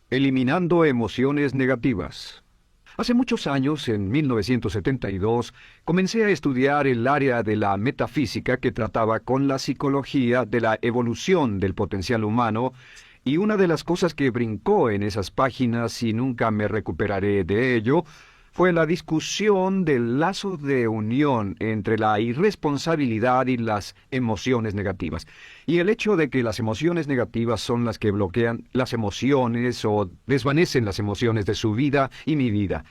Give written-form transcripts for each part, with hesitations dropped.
Eliminando emociones negativas. Hace muchos años, en 1972, comencé a estudiar el área de la metafísica que trataba con la psicología de la evolución del potencial humano, y una de las cosas que brincó en esas páginas, y nunca me recuperaré de ello, fue la discusión del lazo de unión entre la irresponsabilidad y las emociones negativas, y el hecho de que las emociones negativas son las que bloquean las emociones o desvanecen las emociones de su vida y mi vida.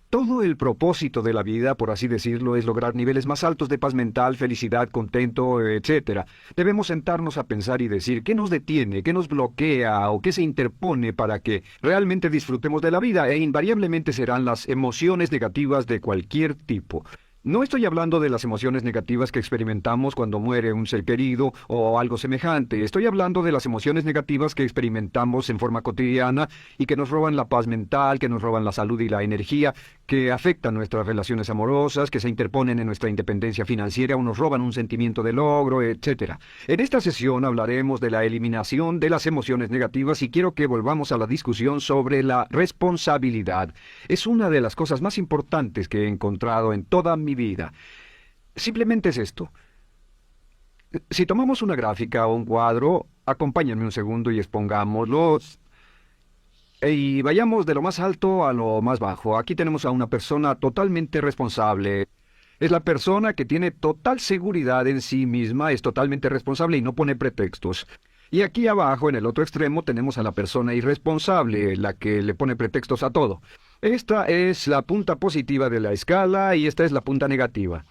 Todo el propósito de la vida, por así decirlo, es lograr niveles más altos de paz mental, felicidad, contento, etcétera. Debemos sentarnos a pensar y decir qué nos detiene, qué nos bloquea o qué se interpone para que realmente disfrutemos de la vida, e invariablemente serán las emociones negativas de cualquier tipo. No estoy hablando de las emociones negativas que experimentamos cuando muere un ser querido o algo semejante. Estoy hablando de las emociones negativas que experimentamos en forma cotidiana y que nos roban la paz mental, que nos roban la salud y la energía, que afectan nuestras relaciones amorosas, que se interponen en nuestra independencia financiera o nos roban un sentimiento de logro, etc. En esta sesión hablaremos de la eliminación de las emociones negativas y quiero que volvamos a la discusión sobre la responsabilidad. Es una de las cosas más importantes que he encontrado en toda mi vida. Simplemente es esto. Si tomamos una gráfica o un cuadro, acompáñenme un segundo y expongámoslo. Y vayamos de lo más alto a lo más bajo. Aquí tenemos a una persona totalmente responsable. Es la persona que tiene total seguridad en sí misma, es totalmente responsable y no pone pretextos. Y aquí abajo, en el otro extremo, tenemos a la persona irresponsable, la que le pone pretextos a todo. Esta es la punta positiva de la escala y esta es la punta negativa.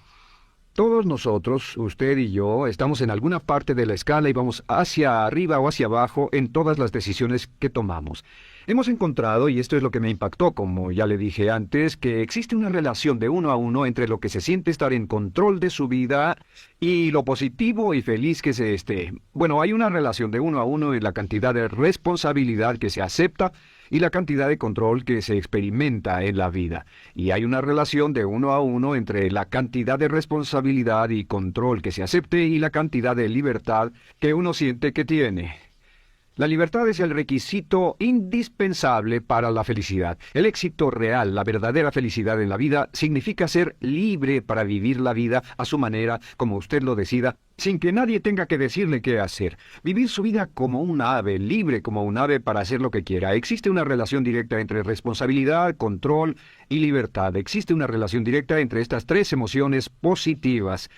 Todos nosotros, usted y yo, estamos en alguna parte de la escala y vamos hacia arriba o hacia abajo en todas las decisiones que tomamos. Hemos encontrado, y esto es lo que me impactó, como ya le dije antes, que existe una relación de uno a uno entre lo que se siente estar en control de su vida y lo positivo y feliz que se esté. Bueno, hay una relación de uno a uno en la cantidad de responsabilidad que se acepta y la cantidad de control que se experimenta en la vida. Y hay una relación de uno a uno entre la cantidad de responsabilidad y control que se acepte y la cantidad de libertad que uno siente que tiene. La libertad es el requisito indispensable para la felicidad. El éxito real, la verdadera felicidad en la vida, significa ser libre para vivir la vida a su manera, como usted lo decida, sin que nadie tenga que decirle qué hacer. Vivir su vida como un ave, libre como un ave para hacer lo que quiera. Existe una relación directa entre responsabilidad, control y libertad. Existe una relación directa entre estas tres emociones positivas.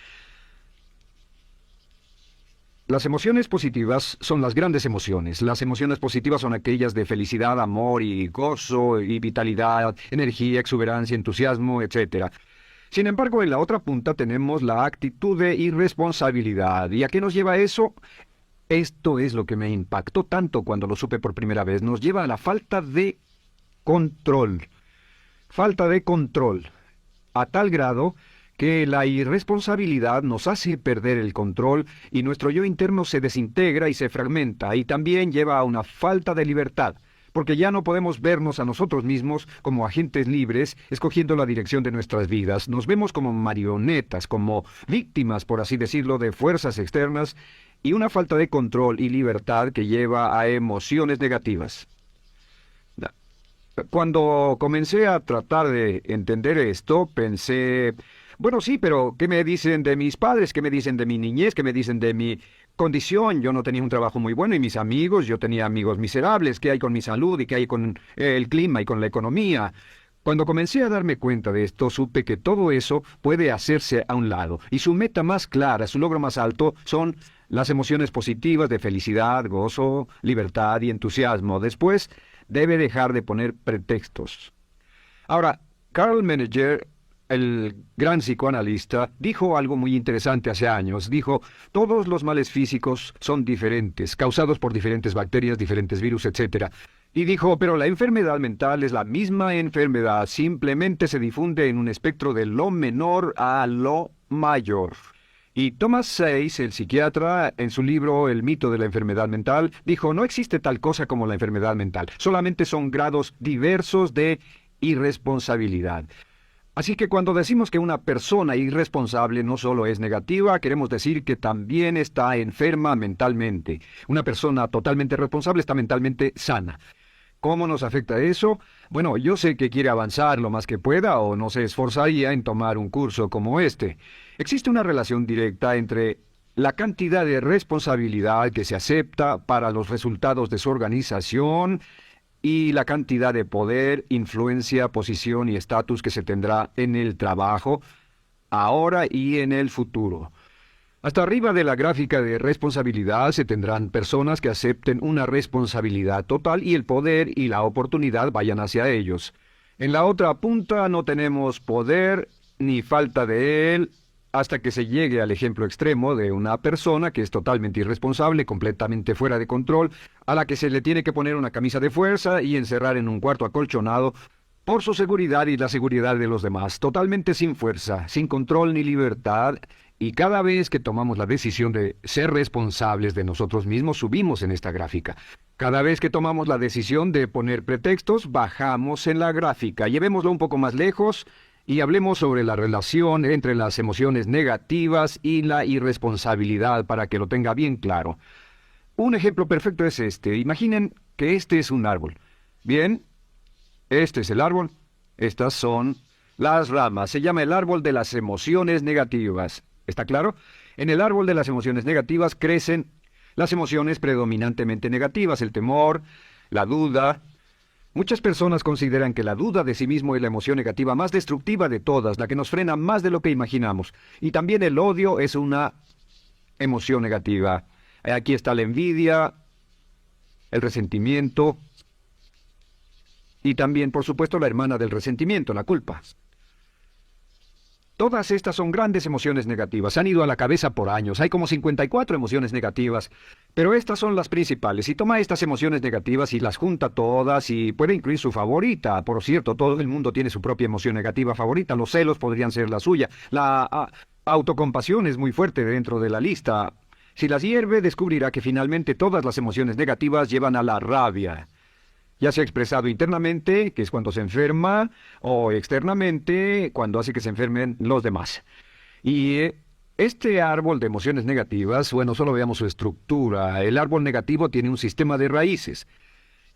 Las emociones positivas son las grandes emociones. Las emociones positivas son aquellas de felicidad, amor y gozo y vitalidad, energía, exuberancia, entusiasmo, etc. Sin embargo, en la otra punta tenemos la actitud de irresponsabilidad. ¿Y a qué nos lleva eso? Esto es lo que me impactó tanto cuando lo supe por primera vez. Nos lleva a la falta de control. Falta de control. A tal grado que la irresponsabilidad nos hace perder el control y nuestro yo interno se desintegra y se fragmenta, y también lleva a una falta de libertad, porque ya no podemos vernos a nosotros mismos como agentes libres, escogiendo la dirección de nuestras vidas. Nos vemos como marionetas, como víctimas, por así decirlo, de fuerzas externas, y una falta de control y libertad que lleva a emociones negativas. Cuando comencé a tratar de entender esto, pensé, bueno, sí, pero ¿qué me dicen de mis padres? ¿Qué me dicen de mi niñez? ¿Qué me dicen de mi condición? Yo no tenía un trabajo muy bueno y mis amigos, yo tenía amigos miserables. ¿Qué hay con mi salud y qué hay con el clima y con la economía? Cuando comencé a darme cuenta de esto, supe que todo eso puede hacerse a un lado, y su meta más clara, su logro más alto, son las emociones positivas de felicidad, gozo, libertad y entusiasmo. Después, debe dejar de poner pretextos. Ahora, Carl Menninger, el gran psicoanalista, dijo algo muy interesante hace años. Dijo, todos los males físicos son diferentes, causados por diferentes bacterias, diferentes virus, etc. Y dijo, pero la enfermedad mental es la misma enfermedad, simplemente se difunde en un espectro de lo menor a lo mayor. Y Thomas Sayce, el psiquiatra, en su libro El mito de la enfermedad mental, dijo, no existe tal cosa como la enfermedad mental, solamente son grados diversos de irresponsabilidad. Así que cuando decimos que una persona irresponsable no solo es negativa, queremos decir que también está enferma mentalmente. Una persona totalmente responsable está mentalmente sana. ¿Cómo nos afecta eso? Bueno, yo sé que quiere avanzar lo más que pueda o no se esforzaría en tomar un curso como este. Existe una relación directa entre la cantidad de responsabilidad que se acepta para los resultados de su organización y la cantidad de poder, influencia, posición y estatus que se tendrá en el trabajo, ahora y en el futuro. Hasta arriba de la gráfica de responsabilidad se tendrán personas que acepten una responsabilidad total y el poder y la oportunidad vayan hacia ellos. En la otra punta no tenemos poder ni falta de él hasta que se llegue al ejemplo extremo de una persona que es totalmente irresponsable, completamente fuera de control, a la que se le tiene que poner una camisa de fuerza y encerrar en un cuarto acolchonado por su seguridad y la seguridad de los demás, totalmente sin fuerza, sin control ni libertad. Y cada vez que tomamos la decisión de ser responsables de nosotros mismos, subimos en esta gráfica. Cada vez que tomamos la decisión de poner pretextos, bajamos en la gráfica. Llevémoslo un poco más lejos y hablemos sobre la relación entre las emociones negativas y la irresponsabilidad para que lo tenga bien claro. Un ejemplo perfecto es este. Imaginen que este es un árbol. Bien, este es el árbol. Estas son las ramas. Se llama el árbol de las emociones negativas. ¿Está claro? En el árbol de las emociones negativas crecen las emociones predominantemente negativas, el temor, la duda. Muchas personas consideran que la duda de sí mismo es la emoción negativa más destructiva de todas, la que nos frena más de lo que imaginamos. Y también el odio es una emoción negativa. Aquí está la envidia, el resentimiento y también, por supuesto, la hermana del resentimiento, la culpa. Todas estas son grandes emociones negativas. Han ido a la cabeza por años. Hay como 54 emociones negativas. Pero estas son las principales. Si toma estas emociones negativas y las junta todas y puede incluir su favorita. Por cierto, todo el mundo tiene su propia emoción negativa favorita. Los celos podrían ser la suya. La autocompasión es muy fuerte dentro de la lista. Si las hierve, descubrirá que finalmente todas las emociones negativas llevan a la rabia. Ya sea expresado internamente, que es cuando se enferma, o externamente, cuando hace que se enfermen los demás. Y este árbol de emociones negativas, bueno, solo veamos su estructura. El árbol negativo tiene un sistema de raíces.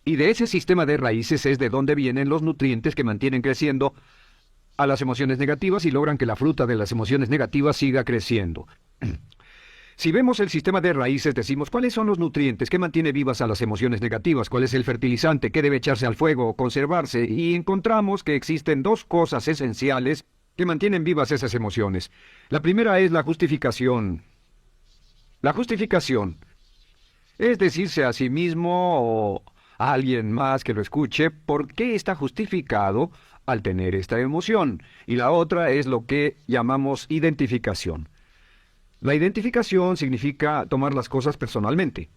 Y de ese sistema de raíces es de donde vienen los nutrientes que mantienen creciendo a las emociones negativas y logran que la fruta de las emociones negativas siga creciendo. Si vemos el sistema de raíces, decimos, ¿cuáles son los nutrientes que mantiene vivas a las emociones negativas? ¿Cuál es el fertilizante que debe echarse al fuego o conservarse? Y encontramos que existen dos cosas esenciales que mantienen vivas esas emociones. La primera es la justificación. La justificación es decirse a sí mismo o a alguien más que lo escuche por qué está justificado al tener esta emoción. Y la otra es lo que llamamos identificación. La identificación significa tomar las cosas personalmente.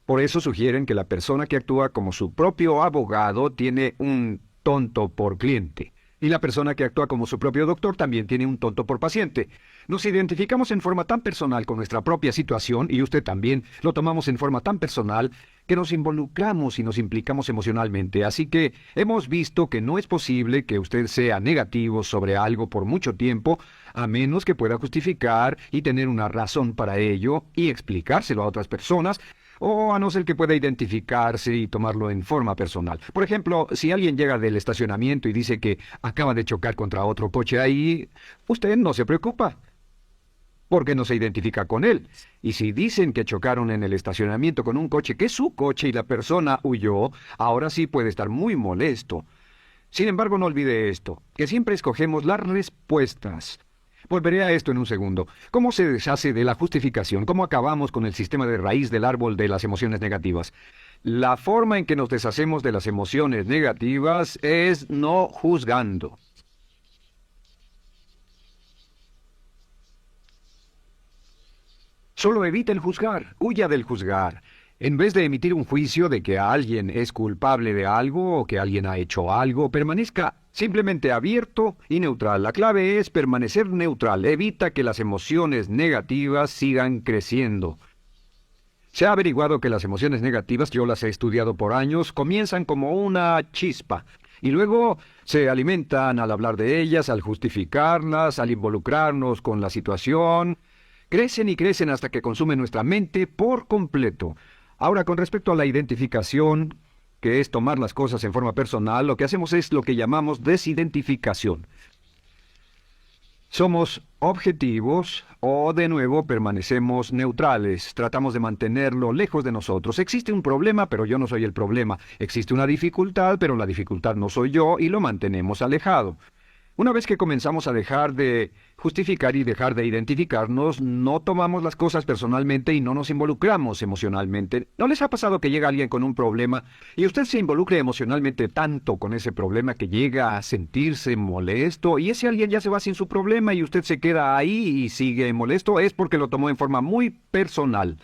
Por eso sugieren que la persona que actúa como su propio abogado tiene un tonto por cliente. Y la persona que actúa como su propio doctor también tiene un tonto por paciente. Nos identificamos en forma tan personal con nuestra propia situación, y usted también, lo tomamos en forma tan personal, que nos involucramos y nos implicamos emocionalmente. Así que hemos visto que no es posible que usted sea negativo sobre algo por mucho tiempo, a menos que pueda justificar y tener una razón para ello y explicárselo a otras personas, o a no ser que pueda identificarse y tomarlo en forma personal. Por ejemplo, si alguien llega del estacionamiento y dice que acaba de chocar contra otro coche ahí, usted no se preocupa, porque no se identifica con él. Y si dicen que chocaron en el estacionamiento con un coche que es su coche y la persona huyó, ahora sí puede estar muy molesto. Sin embargo, no olvide esto, que siempre escogemos las respuestas. Volveré a esto en un segundo. ¿Cómo se deshace de la justificación? ¿Cómo acabamos con el sistema de raíz del árbol de las emociones negativas? La forma en que nos deshacemos de las emociones negativas es no juzgando. Solo evite el juzgar, huya del juzgar. En vez de emitir un juicio de que alguien es culpable de algo o que alguien ha hecho algo, permanezca simplemente abierto y neutral. La clave es permanecer neutral. Evita que las emociones negativas sigan creciendo. Se ha averiguado que las emociones negativas, yo las he estudiado por años, comienzan como una chispa y luego se alimentan al hablar de ellas, al justificarlas, al involucrarnos con la situación. Crecen y crecen hasta que consumen nuestra mente por completo. Ahora, con respecto a la identificación, que es tomar las cosas en forma personal, lo que hacemos es lo que llamamos desidentificación. Somos objetivos o, de nuevo, permanecemos neutrales. Tratamos de mantenerlo lejos de nosotros. Existe un problema, pero yo no soy el problema. Existe una dificultad, pero la dificultad no soy yo, y lo mantenemos alejado. Una vez que comenzamos a dejar de justificar y dejar de identificarnos, no tomamos las cosas personalmente y no nos involucramos emocionalmente. ¿No les ha pasado que llega alguien con un problema y usted se involucra emocionalmente tanto con ese problema que llega a sentirse molesto y ese alguien ya se va sin su problema y usted se queda ahí y sigue molesto? Es porque lo tomó en forma muy personal.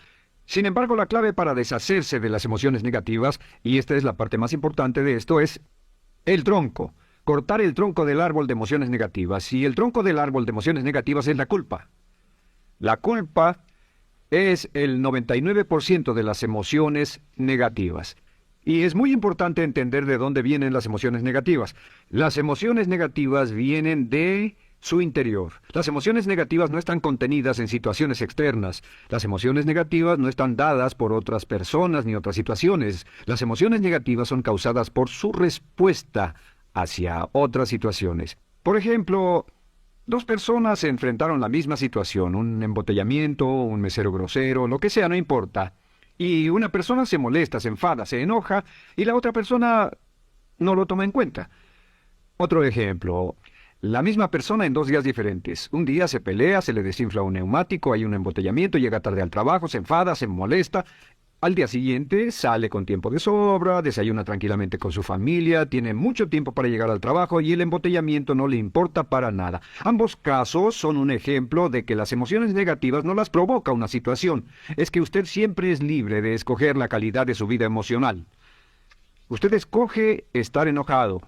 Sin embargo, la clave para deshacerse de las emociones negativas, y esta es la parte más importante de esto, es el tronco. Cortar el tronco del árbol de emociones negativas. Y el tronco del árbol de emociones negativas es la culpa. La culpa es el 99% de las emociones negativas. Y es muy importante entender de dónde vienen las emociones negativas. Las emociones negativas vienen de su interior. Las emociones negativas no están contenidas en situaciones externas. Las emociones negativas no están dadas por otras personas ni otras situaciones. Las emociones negativas son causadas por su respuesta hacia otras situaciones. Por ejemplo, dos personas se enfrentaron a la misma situación, un embotellamiento, un mesero grosero, lo que sea, no importa. Y una persona se molesta, se enfada, se enoja, y la otra persona no lo toma en cuenta. Otro ejemplo, la misma persona en 2 días diferentes. Un día se pelea, se le desinfla un neumático, hay un embotellamiento, llega tarde al trabajo, se enfada, se molesta. Al día siguiente sale con tiempo de sobra, desayuna tranquilamente con su familia, tiene mucho tiempo para llegar al trabajo y el embotellamiento no le importa para nada. Ambos casos son un ejemplo de que las emociones negativas no las provoca una situación. Es que usted siempre es libre de escoger la calidad de su vida emocional. Usted escoge estar enojado.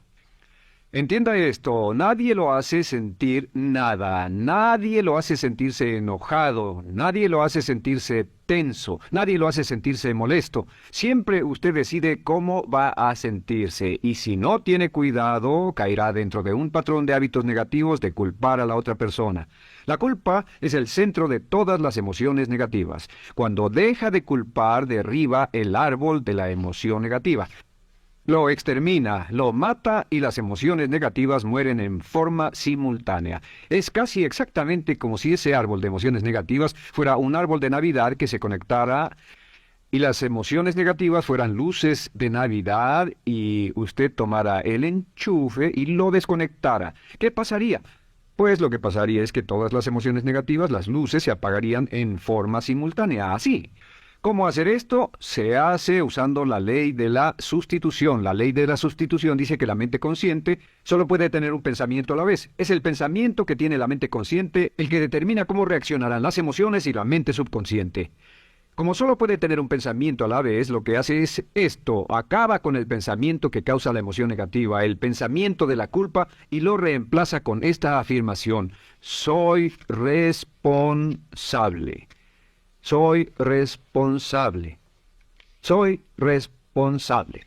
Entienda esto, nadie lo hace sentir nada, nadie lo hace sentirse enojado, nadie lo hace sentirse tenso, nadie lo hace sentirse molesto. Siempre usted decide cómo va a sentirse y si no tiene cuidado, caerá dentro de un patrón de hábitos negativos de culpar a la otra persona. La culpa es el centro de todas las emociones negativas. Cuando deja de culpar, derriba el árbol de la emoción negativa. Lo extermina, lo mata y las emociones negativas mueren en forma simultánea. Es casi exactamente como si ese árbol de emociones negativas fuera un árbol de Navidad que se conectara y las emociones negativas fueran luces de Navidad y usted tomara el enchufe y lo desconectara. ¿Qué pasaría? Pues lo que pasaría es que todas las emociones negativas, las luces, se apagarían en forma simultánea, así. ¿Cómo hacer esto? Se hace usando la ley de la sustitución. La ley de la sustitución dice que la mente consciente solo puede tener un pensamiento a la vez. Es el pensamiento que tiene la mente consciente el que determina cómo reaccionarán las emociones y la mente subconsciente. Como solo puede tener un pensamiento a la vez, lo que hace es esto: acaba con el pensamiento que causa la emoción negativa, el pensamiento de la culpa, y lo reemplaza con esta afirmación: soy responsable. Soy responsable. Soy responsable.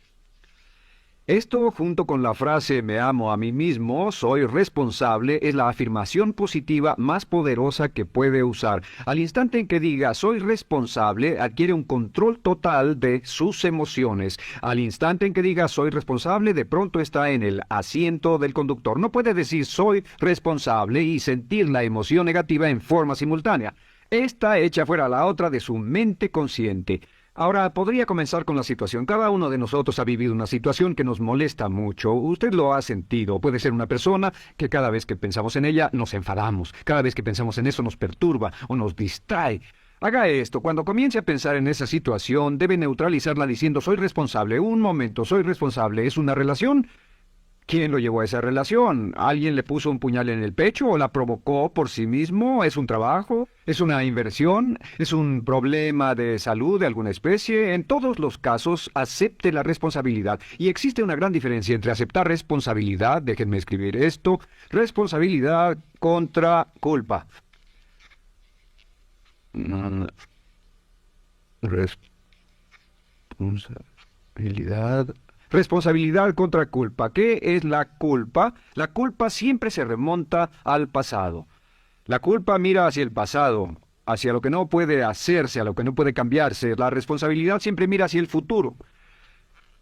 Esto, junto con la frase me amo a mí mismo, soy responsable, es la afirmación positiva más poderosa que puede usar. Al instante en que diga soy responsable, adquiere un control total de sus emociones. Al instante en que diga soy responsable, de pronto está en el asiento del conductor. No puede decir soy responsable y sentir la emoción negativa en forma simultánea. Esta echa fuera la otra de su mente consciente. Ahora, podría comenzar con la situación. Cada uno de nosotros ha vivido una situación que nos molesta mucho. Usted lo ha sentido. Puede ser una persona que cada vez que pensamos en ella nos enfadamos. Cada vez que pensamos en eso nos perturba o nos distrae. Haga esto. Cuando comience a pensar en esa situación, debe neutralizarla diciendo soy responsable. Un momento, soy responsable. ¿Es una relación? ¿Quién lo llevó a esa relación? ¿Alguien le puso un puñal en el pecho o la provocó por sí mismo? ¿Es un trabajo? ¿Es una inversión? ¿Es un problema de salud de alguna especie? En todos los casos, acepte la responsabilidad. Y existe una gran diferencia entre aceptar responsabilidad, déjenme escribir esto, responsabilidad contra culpa. Responsabilidad. Responsabilidad contra culpa. ¿Qué es la culpa? La culpa siempre se remonta al pasado. La culpa mira hacia el pasado, hacia lo que no puede hacerse, a lo que no puede cambiarse. La responsabilidad siempre mira hacia el futuro.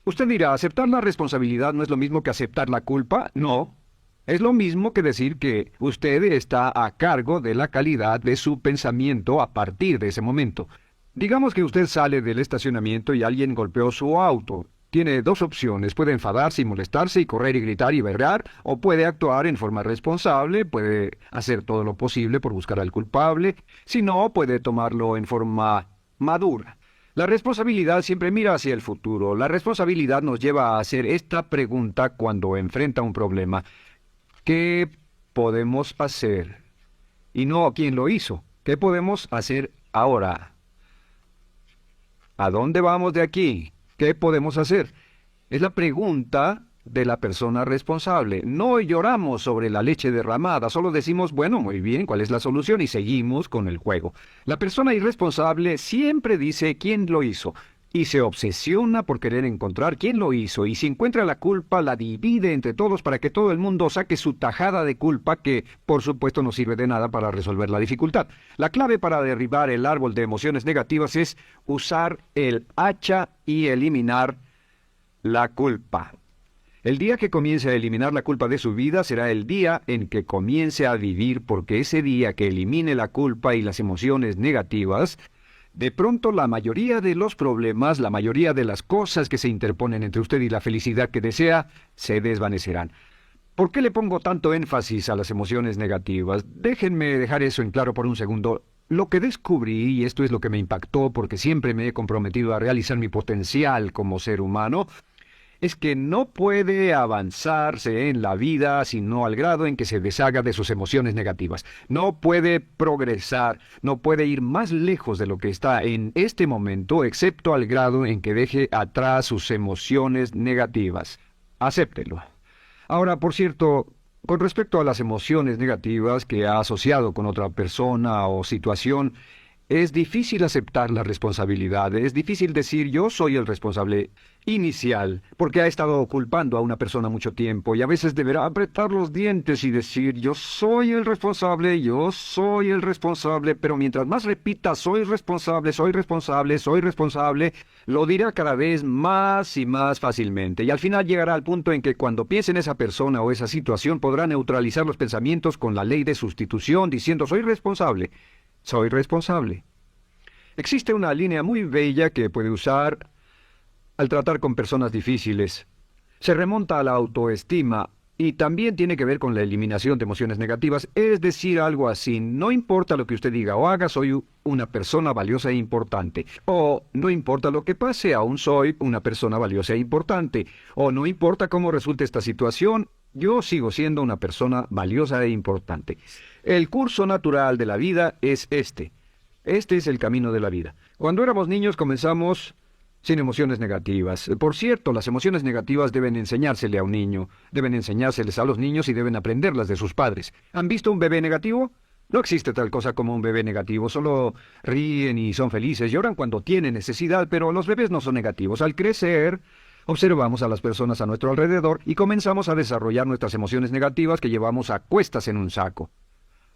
Usted dirá, ¿aceptar la responsabilidad no es lo mismo que aceptar la culpa? No. Es lo mismo que decir que usted está a cargo de la calidad de su pensamiento a partir de ese momento. Digamos que usted sale del estacionamiento y alguien golpeó su auto. Tiene dos opciones: puede enfadarse y molestarse y correr y gritar y berrear, o puede actuar en forma responsable, puede hacer todo lo posible por buscar al culpable. Si no, puede tomarlo en forma madura. La responsabilidad siempre mira hacia el futuro. La responsabilidad nos lleva a hacer esta pregunta cuando enfrenta un problema: ¿qué podemos hacer? Y no quién lo hizo. ¿Qué podemos hacer ahora? ¿A dónde vamos de aquí? ¿Qué podemos hacer? Es la pregunta de la persona responsable. No lloramos sobre la leche derramada, solo decimos, bueno, muy bien, ¿cuál es la solución? Y seguimos con el juego. La persona irresponsable siempre dice quién lo hizo y se obsesiona por querer encontrar quién lo hizo, y si encuentra la culpa la divide entre todos para que todo el mundo saque su tajada de culpa, que por supuesto no sirve de nada para resolver la dificultad. La clave para derribar el árbol de emociones negativas es usar el hacha y eliminar la culpa. El día que comience a eliminar la culpa de su vida será el día en que comience a vivir, porque ese día que elimine la culpa y las emociones negativas, de pronto la mayoría de los problemas, la mayoría de las cosas que se interponen entre usted y la felicidad que desea, se desvanecerán. ¿Por qué le pongo tanto énfasis a las emociones negativas? Déjenme dejar eso en claro por un segundo. Lo que descubrí, y esto es lo que me impactó porque siempre me he comprometido a realizar mi potencial como ser humano, es que no puede avanzarse en la vida sino al grado en que se deshaga de sus emociones negativas. No puede progresar, no puede ir más lejos de lo que está en este momento, excepto al grado en que deje atrás sus emociones negativas. Acéptelo. Ahora, por cierto, con respecto a las emociones negativas que ha asociado con otra persona o situación, es difícil aceptar la responsabilidad, es difícil decir yo soy el responsable inicial, porque ha estado culpando a una persona mucho tiempo y a veces deberá apretar los dientes y decir yo soy el responsable, pero mientras más repita soy responsable, lo dirá cada vez más y más fácilmente, y al final llegará al punto en que cuando piense en esa persona o esa situación podrá neutralizar los pensamientos con la ley de sustitución diciendo soy responsable. Soy responsable. Existe una línea muy bella que puede usar al tratar con personas difíciles. Se remonta a la autoestima y también tiene que ver con la eliminación de emociones negativas, es decir, algo así: no importa lo que usted diga o haga, soy una persona valiosa e importante. O no importa lo que pase, aún soy una persona valiosa e importante. O no importa cómo resulte esta situación, yo sigo siendo una persona valiosa e importante. El curso natural de la vida es este. Este es el camino de la vida. Cuando éramos niños comenzamos sin emociones negativas. Por cierto, las emociones negativas deben enseñársele a un niño, deben enseñárseles a los niños y deben aprenderlas de sus padres. ¿Han visto un bebé negativo? No existe tal cosa como un bebé negativo, solo ríen y son felices, lloran cuando tienen necesidad, pero los bebés no son negativos. Al crecer, observamos a las personas a nuestro alrededor y comenzamos a desarrollar nuestras emociones negativas que llevamos a cuestas en un saco.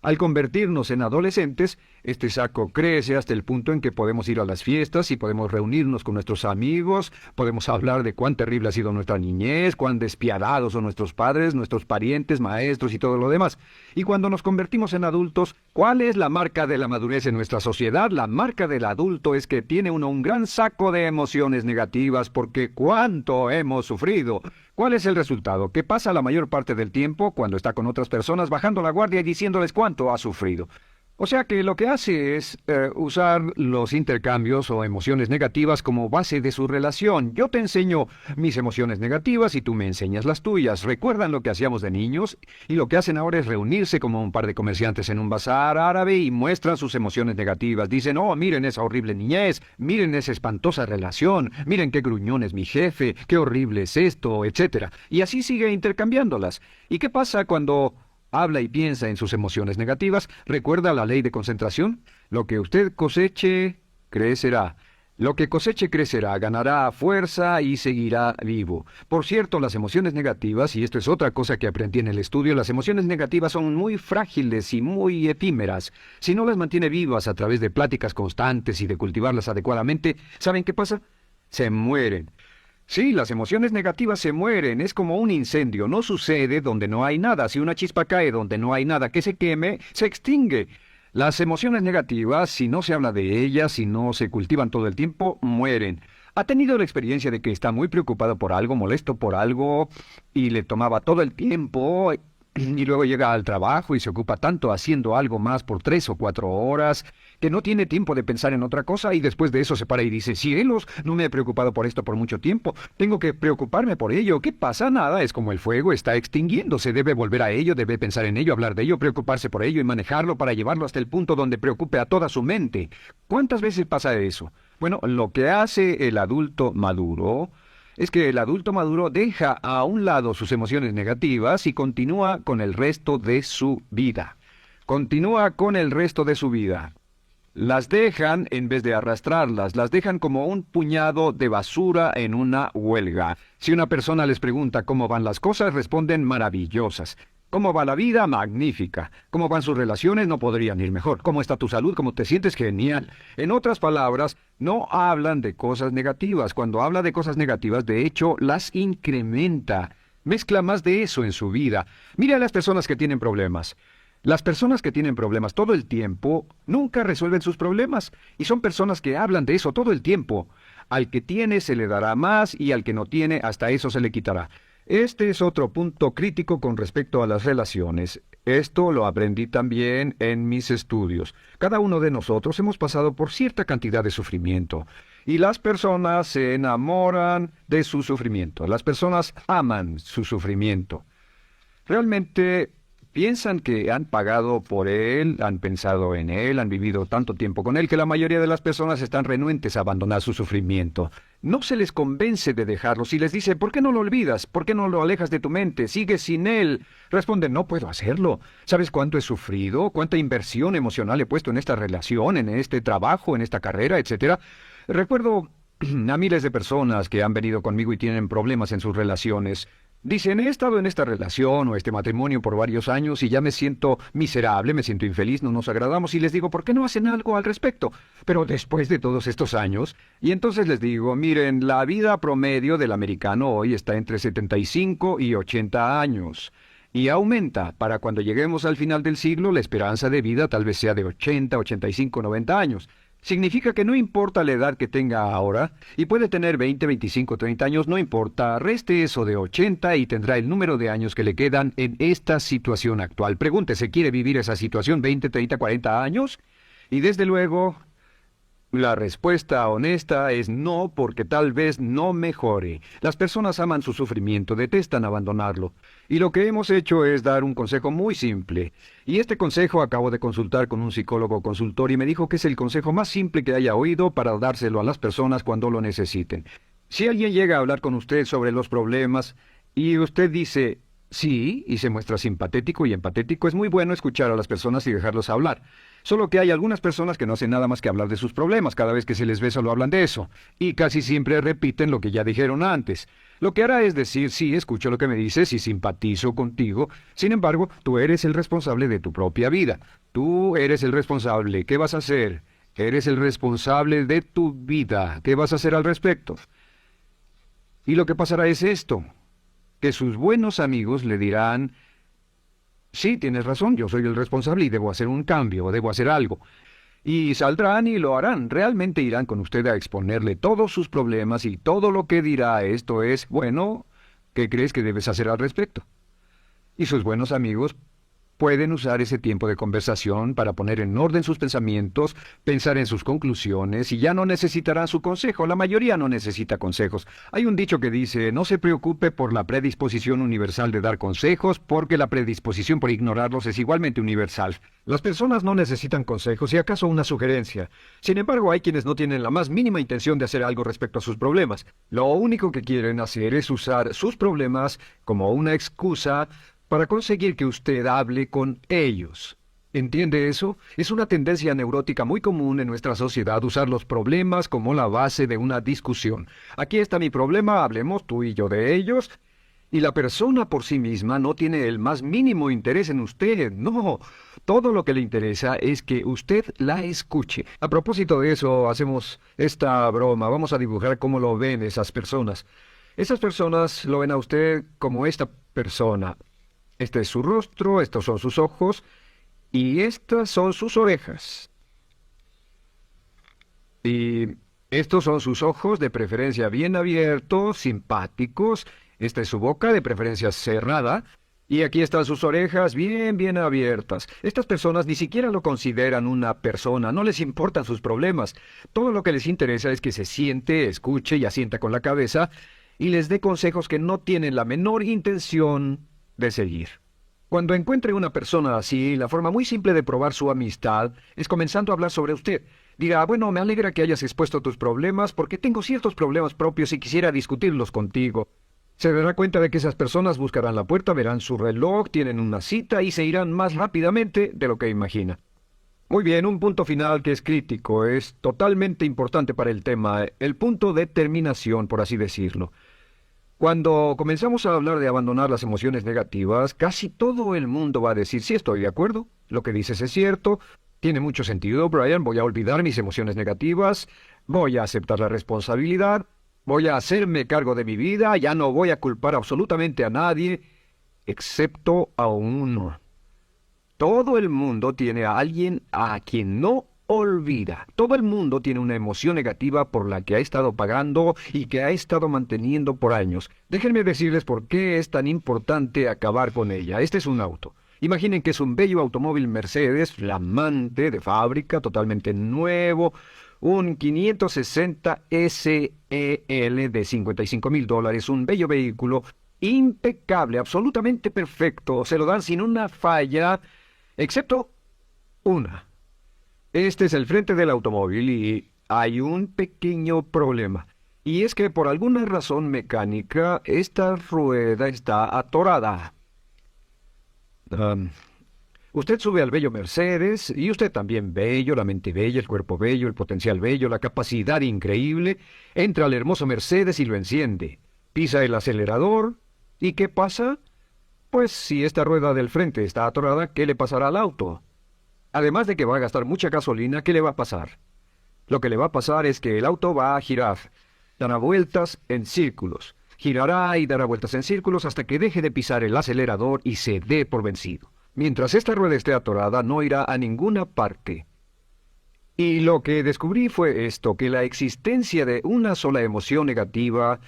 Al convertirnos en adolescentes, este saco crece hasta el punto en que podemos ir a las fiestas y podemos reunirnos con nuestros amigos, podemos hablar de cuán terrible ha sido nuestra niñez, cuán despiadados son nuestros padres, nuestros parientes, maestros y todo lo demás. Y cuando nos convertimos en adultos, ¿cuál es la marca de la madurez en nuestra sociedad? La marca del adulto es que tiene uno un gran saco de emociones negativas, porque ¿cuánto hemos sufrido? ¿Cuál es el resultado? Que pasa la mayor parte del tiempo, cuando está con otras personas, bajando la guardia y diciéndoles cuánto ha sufrido. O sea que lo que hace es usar los intercambios o emociones negativas como base de su relación. Yo te enseño mis emociones negativas y tú me enseñas las tuyas. ¿Recuerdan lo que hacíamos de niños? Y lo que hacen ahora es reunirse como un par de comerciantes en un bazar árabe y muestran sus emociones negativas. Dicen, oh, miren esa horrible niñez, miren esa espantosa relación, miren qué gruñón es mi jefe, qué horrible es esto, etc. Y así sigue intercambiándolas. ¿Y qué pasa cuando habla y piensa en sus emociones negativas? ¿Recuerda la ley de concentración? Lo que usted coseche, crecerá. Lo que coseche crecerá, ganará fuerza y seguirá vivo. Por cierto, las emociones negativas, y esto es otra cosa que aprendí en el estudio, las emociones negativas son muy frágiles y muy efímeras. Si no las mantiene vivas a través de pláticas constantes y de cultivarlas adecuadamente, ¿saben qué pasa? Se mueren. Sí, las emociones negativas se mueren, es como un incendio, no sucede donde no hay nada. Si una chispa cae donde no hay nada que se queme, se extingue. Las emociones negativas, si no se habla de ellas, si no se cultivan todo el tiempo, mueren. ¿Ha tenido la experiencia de que está muy preocupado por algo, molesto por algo, y le tomaba todo el tiempo, y luego llega al trabajo y se ocupa tanto haciendo algo más por 3 o 4 horas, que no tiene tiempo de pensar en otra cosa, y después de eso se para y dice, cielos, no me he preocupado por esto por mucho tiempo, tengo que preocuparme por ello? ¿Qué pasa? Nada, es como el fuego, está extinguiéndose, debe volver a ello, debe pensar en ello, hablar de ello, preocuparse por ello y manejarlo para llevarlo hasta el punto donde preocupe a toda su mente. ¿Cuántas veces pasa eso? Bueno, lo que hace el adulto maduro es que el adulto maduro deja a un lado sus emociones negativas y continúa con el resto de su vida. Continúa con el resto de su vida. Las dejan en vez de arrastrarlas, las dejan como un puñado de basura en una huelga. Si una persona les pregunta cómo van las cosas, responden maravillosas. ¿Cómo va la vida? Magnífica. ¿Cómo van sus relaciones? No podrían ir mejor. ¿Cómo está tu salud? ¿Cómo te sientes? Genial. En otras palabras, no hablan de cosas negativas. Cuando habla de cosas negativas, de hecho, las incrementa. Mezcla más de eso en su vida. Mira a las personas que tienen problemas. Las personas que tienen problemas todo el tiempo nunca resuelven sus problemas. Y son personas que hablan de eso todo el tiempo. Al que tiene se le dará más y al que no tiene hasta eso se le quitará. Este es otro punto crítico con respecto a las relaciones. Esto lo aprendí también en mis estudios. Cada uno de nosotros hemos pasado por cierta cantidad de sufrimiento. Y las personas se enamoran de su sufrimiento. Las personas aman su sufrimiento. Realmente piensan que han pagado por él, han pensado en él, han vivido tanto tiempo con él que la mayoría de las personas están renuentes a abandonar su sufrimiento. No se les convence de dejarlo. Si les dice, ¿por qué no lo olvidas? ¿Por qué no lo alejas de tu mente? ¿Sigues sin él? Responden, no puedo hacerlo. ¿Sabes cuánto he sufrido? ¿Cuánta inversión emocional he puesto en esta relación, en este trabajo, en esta carrera, etcétera? Recuerdo a miles de personas que han venido conmigo y tienen problemas en sus relaciones. Dicen, he estado en esta relación o este matrimonio por varios años y ya me siento miserable, me siento infeliz, no nos agradamos, y les digo, ¿por qué no hacen algo al respecto? Pero después de todos estos años, y entonces les digo, miren, la vida promedio del americano hoy está entre 75 y 80 años. Y aumenta. Para cuando lleguemos al final del siglo, la esperanza de vida tal vez sea de 80, 85, 90 años. Significa que no importa la edad que tenga ahora, y puede tener 20, 25, 30 años, no importa, reste eso de 80 y tendrá el número de años que le quedan en esta situación actual. Pregúntese, ¿quiere vivir esa situación 20, 30, 40 años? Y desde luego, la respuesta honesta es no, porque tal vez no mejore. Las personas aman su sufrimiento, detestan abandonarlo. Y lo que hemos hecho es dar un consejo muy simple. Y este consejo acabo de consultar con un psicólogo consultor y me dijo que es el consejo más simple que haya oído para dárselo a las personas cuando lo necesiten. Si alguien llega a hablar con usted sobre los problemas y usted dice sí y se muestra simpatético y empatético, es muy bueno escuchar a las personas y dejarlos hablar. Solo que hay algunas personas que no hacen nada más que hablar de sus problemas. Cada vez que se les ve solo hablan de eso. Y casi siempre repiten lo que ya dijeron antes. Lo que hará es decir, sí, escucho lo que me dices y simpatizo contigo. Sin embargo, tú eres el responsable de tu propia vida. Tú eres el responsable. ¿Qué vas a hacer? Eres el responsable de tu vida. ¿Qué vas a hacer al respecto? Y lo que pasará es esto, que sus buenos amigos le dirán, sí, tienes razón, yo soy el responsable y debo hacer un cambio, o debo hacer algo. Y saldrán y lo harán, realmente irán con usted a exponerle todos sus problemas y todo lo que dirá esto es, bueno, ¿qué crees que debes hacer al respecto? Y sus buenos amigos pueden usar ese tiempo de conversación para poner en orden sus pensamientos, pensar en sus conclusiones y ya no necesitarán su consejo. La mayoría no necesita consejos. Hay un dicho que dice, no se preocupe por la predisposición universal de dar consejos, porque la predisposición por ignorarlos es igualmente universal. Las personas no necesitan consejos y acaso una sugerencia. Sin embargo, hay quienes no tienen la más mínima intención de hacer algo respecto a sus problemas. Lo único que quieren hacer es usar sus problemas como una excusa para conseguir que usted hable con ellos. ¿Entiende eso? Es una tendencia neurótica muy común en nuestra sociedad usar los problemas como la base de una discusión. Aquí está mi problema, hablemos tú y yo de ellos. Y la persona por sí misma no tiene el más mínimo interés en usted, no. Todo lo que le interesa es que usted la escuche. A propósito de eso, hacemos esta broma. Vamos a dibujar cómo lo ven esas personas. Esas personas lo ven a usted como esta persona. Este es su rostro, estos son sus ojos y estas son sus orejas. Y estos son sus ojos, de preferencia bien abiertos, simpáticos. Esta es su boca, de preferencia cerrada. Y aquí están sus orejas bien abiertas. Estas personas ni siquiera lo consideran una persona, no les importan sus problemas. Todo lo que les interesa es que se siente, escuche y asienta con la cabeza y les dé consejos que no tienen la menor intención de seguir. Cuando encuentre una persona así, la forma muy simple de probar su amistad es comenzando a hablar sobre usted. Dirá, bueno, me alegra que hayas expuesto tus problemas porque tengo ciertos problemas propios y quisiera discutirlos contigo. Se dará cuenta de que esas personas buscarán la puerta, verán su reloj, tienen una cita y se irán más rápidamente de lo que imagina. Muy bien, un punto final que es crítico, es totalmente importante para el tema, el punto de terminación, por así decirlo. Cuando comenzamos a hablar de abandonar las emociones negativas, casi todo el mundo va a decir, sí, estoy de acuerdo, lo que dices es cierto, tiene mucho sentido, Brian, voy a olvidar mis emociones negativas, voy a aceptar la responsabilidad, voy a hacerme cargo de mi vida, ya no voy a culpar absolutamente a nadie, excepto a uno. Todo el mundo tiene a alguien a quien no olvida. Todo el mundo tiene una emoción negativa por la que ha estado pagando y que ha estado manteniendo por años. Déjenme decirles por qué es tan importante acabar con ella. Este es un auto. Imaginen que es un bello automóvil Mercedes, flamante, de fábrica, totalmente nuevo, un 560 SEL de $55,000, un bello vehículo, impecable, absolutamente perfecto, se lo dan sin una falla, excepto una. Este es el frente del automóvil y hay un pequeño problema. Y es que por alguna razón mecánica, esta rueda está atorada. Usted sube al bello Mercedes, y usted también bello, la mente bella, el cuerpo bello, el potencial bello, la capacidad increíble, entra al hermoso Mercedes y lo enciende. Pisa el acelerador, ¿y qué pasa? Pues si esta rueda del frente está atorada, ¿qué le pasará al auto? Además de que va a gastar mucha gasolina, ¿qué le va a pasar? Lo que le va a pasar es que el auto va a girar, dará vueltas en círculos. Girará y dará vueltas en círculos hasta que deje de pisar el acelerador y se dé por vencido. Mientras esta rueda esté atorada, no irá a ninguna parte. Y lo que descubrí fue esto, que la existencia de una sola emoción negativa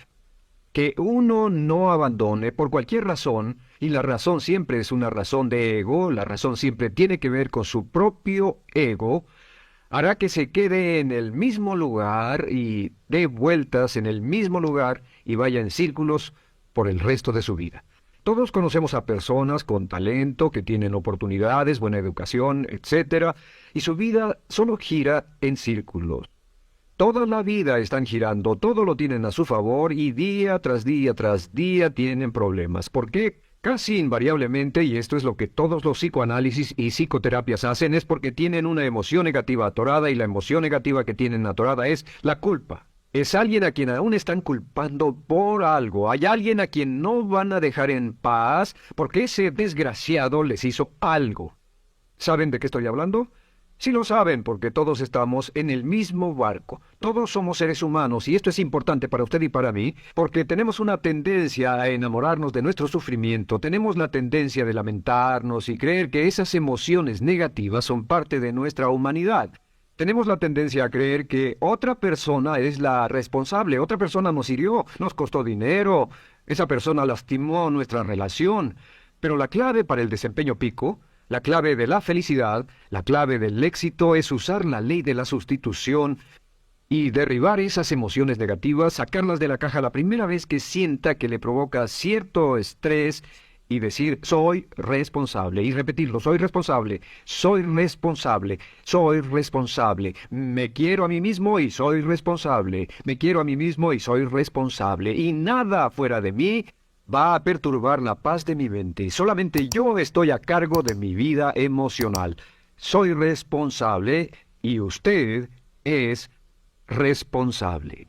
que uno no abandone por cualquier razón, y la razón siempre es una razón de ego, la razón siempre tiene que ver con su propio ego, hará que se quede en el mismo lugar y dé vueltas en el mismo lugar y vaya en círculos por el resto de su vida. Todos conocemos a personas con talento, que tienen oportunidades, buena educación, etc., y su vida solo gira en círculos. Toda la vida están girando, todo lo tienen a su favor y día tras día tras día tienen problemas. ¿Por qué? Casi invariablemente, y esto es lo que todos los psicoanálisis y psicoterapias hacen, es porque tienen una emoción negativa atorada y la emoción negativa que tienen atorada es la culpa. Es alguien a quien aún están culpando por algo. Hay alguien a quien no van a dejar en paz porque ese desgraciado les hizo algo. ¿Saben de qué estoy hablando? Sí lo saben, porque todos estamos en el mismo barco. Todos somos seres humanos, y esto es importante para usted y para mí, porque tenemos una tendencia a enamorarnos de nuestro sufrimiento, tenemos la tendencia de lamentarnos y creer que esas emociones negativas son parte de nuestra humanidad. Tenemos la tendencia a creer que otra persona es la responsable, otra persona nos hirió, nos costó dinero, esa persona lastimó nuestra relación. Pero la clave para el desempeño pico, la clave de la felicidad, la clave del éxito es usar la ley de la sustitución y derribar esas emociones negativas, sacarlas de la caja la primera vez que sienta que le provoca cierto estrés y decir, soy responsable, y repetirlo, soy responsable, soy responsable, soy responsable, me quiero a mí mismo y soy responsable, me quiero a mí mismo y soy responsable, y nada fuera de mí va a perturbar la paz de mi mente. Solamente yo estoy a cargo de mi vida emocional. Soy responsable y usted es responsable.